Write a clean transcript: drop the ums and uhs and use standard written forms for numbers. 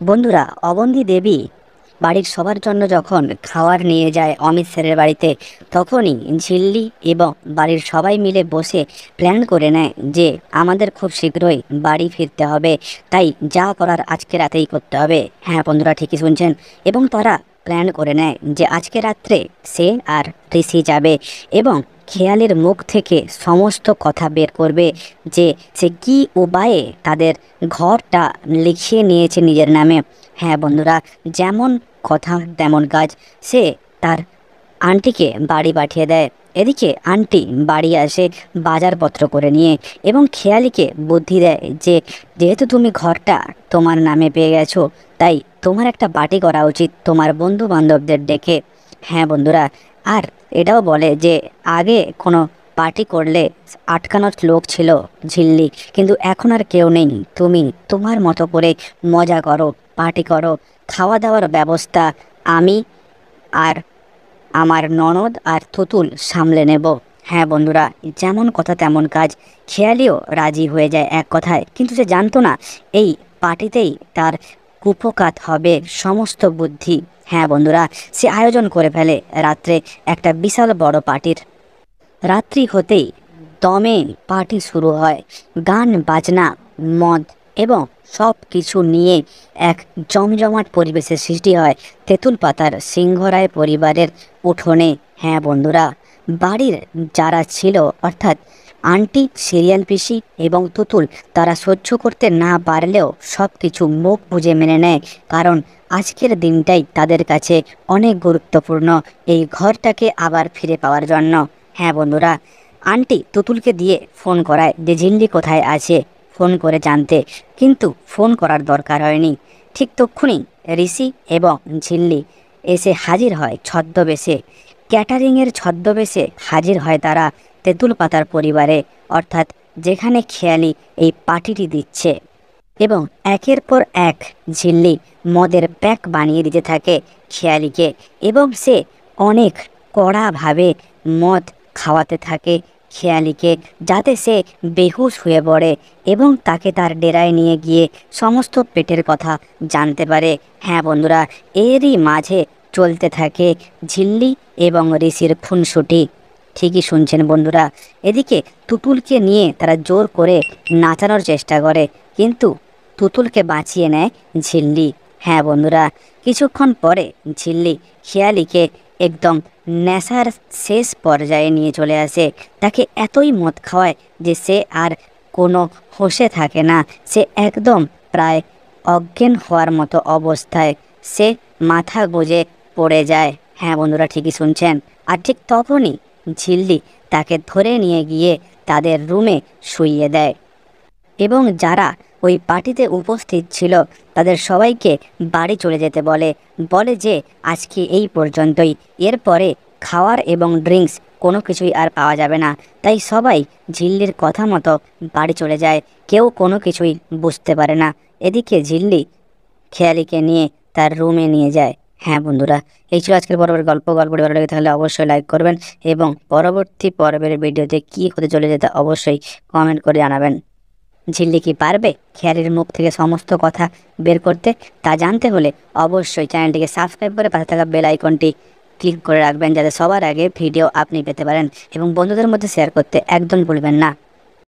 বন্ধুরা, অবন্তী দেবী বাড়ির সবার জন্য যখন খাবার নিয়ে যায় অমিত স্যারের বাড়িতে, তখনই ঝিল্লি এবং বাড়ির সবাই মিলে বসে প্ল্যান করে নেয় যে আমাদের খুব শীঘ্রই বাড়ি ফিরতে হবে, তাই যা করার আজকে রাতেই করতে হবে। হ্যাঁ বন্ধুরা, ঠিকই শুনছেন। এবং তারা প্ল্যান করে নেয় যে আজকে রাত্রে সে আর ঋষি যাবে এবং খেয়ালের মুখ থেকে সমস্ত কথা বের করবে যে সে কী উপায়ে তাদের ঘরটা লিখিয়ে নিয়েছে নিজের নামে। হ্যাঁ বন্ধুরা, যেমন কথা তেমন কাজ। সে তার আন্টিকে বাড়ি পাঠিয়ে দেয়। এদিকে আন্টি বাড়ি আসে বাজারপত্র করে নিয়ে এবং খেয়ালিকে বুদ্ধি দেয় যে যেহেতু তুমি ঘরটা তোমার নামে পেয়ে গেছো, তাই তোমার একটা পার্টি করা উচিত তোমার বন্ধু বান্ধবদের ডেকে। হ্যাঁ বন্ধুরা, আর এটাও বলে যে আগে কোনো পার্টি করলে আটকানোর লোক ছিল ঝিল্লি, কিন্তু এখন আর কেউ নেই। তুমি তোমার মতো করে মজা করো, পার্টি করো, খাওয়া দাওয়ার ব্যবস্থা আমি আর আমার ননদ আর তুতুল সামলে নেব। হ্যাঁ বন্ধুরা, যেমন কথা তেমন কাজ। খেয়ালিও রাজি হয়ে যায় এক কথায়, কিন্তু সে জানতো না এই পার্টিতেই তার কুপকাত হবে সমস্ত বুদ্ধি। হ্যাঁ বন্ধুরা, সে আয়োজন করে ফেলে রাত্রে একটা বিশাল বড় পার্টির। রাত্রি হতেই দমে পার্টি শুরু হয়। গান বাজনা, মদ এবং সব কিছু নিয়ে এক জমজমাট পরিবেশের সৃষ্টি হয় তেঁতুল পাতার সিংহরায় পরিবারের উঠোনে। হ্যাঁ বন্ধুরা, বাড়ির যারা ছিল অর্থাৎ আন্টি, সিরিয়াল পিসি এবং তুতুল, তারা সহ্য করতে না পারলেও সব কিছু মুখ বুজে মেনে নেয়, কারণ আজকের দিনটাই তাদের কাছে অনেক গুরুত্বপূর্ণ এই ঘরটাকে আবার ফিরে পাওয়ার জন্য। হ্যাঁ বন্ধুরা, আন্টি তুতুলকে দিয়ে ফোন করায় যে ঝিল্লি কোথায় আছে ফোন করে জানতে, কিন্তু ফোন করার দরকার হয়নি। ঠিক তক্ষুনি ঋষি এবং ঝিল্লি এসে হাজির হয় ছদ্মবেশে। ক্যাটারিংয়ের ছদ্মবেশে হাজির হয় তারা তেঁতুল পাতার পরিবারে, অর্থাৎ যেখানে খেয়ালি এই পার্টিটি দিচ্ছে। এবং একের পর এক ঝিল্লি মদের প্যাক বানিয়ে দিতে থাকে খেয়ালিকে, এবং সে অনেক কড়াভাবে মদ খাওয়াতে থাকে খেয়ালিকে, যাতে সে বেহুশ হয়ে পড়ে এবং তাকে তার ডেরায় নিয়ে গিয়ে সমস্ত পেটের কথা জানতে পারে। হ্যাঁ বন্ধুরা, এরই মাঝে চলতে থাকে ঝিল্লি এবং ঋষির খুনসুটি। ঠিকই শুনছেন বন্ধুরা। এদিকে তুতুলকে নিয়ে তারা জোর করে নাচানোর চেষ্টা করে, কিন্তু তুতুলকে বাঁচিয়ে নেয় ঝিল্লি। হ্যাঁ বন্ধুরা, কিছুক্ষণ পরে ঝিল্লি খেয়ালিকে একদম নেশার শেষ পর্যায়ে নিয়ে চলে আসে। তাকে এতই মদ খাওয়ায় যে সে আর কোনো হোশে থাকে না। সে একদম প্রায় অজ্ঞান হওয়ার মতো অবস্থায় সে মাথা গুঁজে পড়ে যায়। হ্যাঁ বন্ধুরা, ঠিকই শুনছেন। আর ঠিক তখনই ঝিল্লি তাকে ধরে নিয়ে গিয়ে তাদের রুমে শুইয়ে দেয় এবং যারা ওই পার্টিতে উপস্থিত ছিল তাদের সবাইকে বাড়ি চলে যেতে বলে। বলে যে আজকে এই পর্যন্তই, এরপরে খাওয়ার এবং ড্রিঙ্কস কোনো কিছুই আর পাওয়া যাবে না। তাই সবাই ঝিল্লির কথা মতো বাড়ি চলে যায়, কেউ কোনো কিছুই বুঝতে পারে না। এদিকে ঝিল্লি খেয়ালিকে নিয়ে তার রুমে নিয়ে যায়। হ্যাঁ বন্ধুরা, এই ছিল আজকের পর্বের গল্প। গল্পটি ভালো লেগে থাকলে অবশ্যই লাইক করবেন এবং পরবর্তী পর্বের ভিডিওতে কী হতে চলে যেতে অবশ্যই কমেন্ট করে জানাবেন। ঝিল্লি কি পারবে খেয়ালির মুখ থেকে সমস্ত কথা বের করতে? তা জানতে হলে অবশ্যই চ্যানেলটিকে সাবস্ক্রাইব করে পাশে থাকা বেল আইকনটি ক্লিক করে রাখবেন, যাতে সবার আগে ভিডিও আপনি পেতে পারেন, এবং বন্ধুদের মধ্যে শেয়ার করতে একদম ভুলবেন না।